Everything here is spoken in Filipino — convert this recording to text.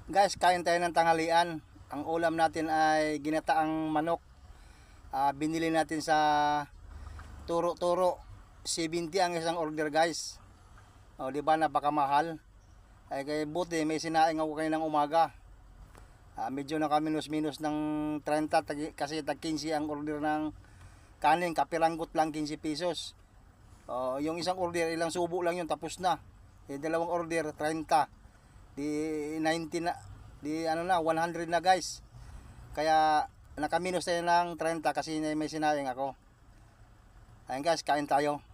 Guys, kain tayo ng tanghalian. Ang ulam natin ay ginataang manok. Binili natin sa Turo-Turo. 70 ang isang order, guys. O, di ba, napakamahal. Ay kay buti may sinaing ako kaninang umaga. Medyo nakaminus-minus ng 30 kasi tag 15 ang order ng kanin. Kapiranggot lang 15 pesos. Yung isang order, ilang subo lang yun, tapos na. Dalawang order, 30. Di 90 na, di ano na, 100 na, guys. Kaya nakaminus tayo ng 30 kasi may sinayang ako. Ayun guys, kain tayo.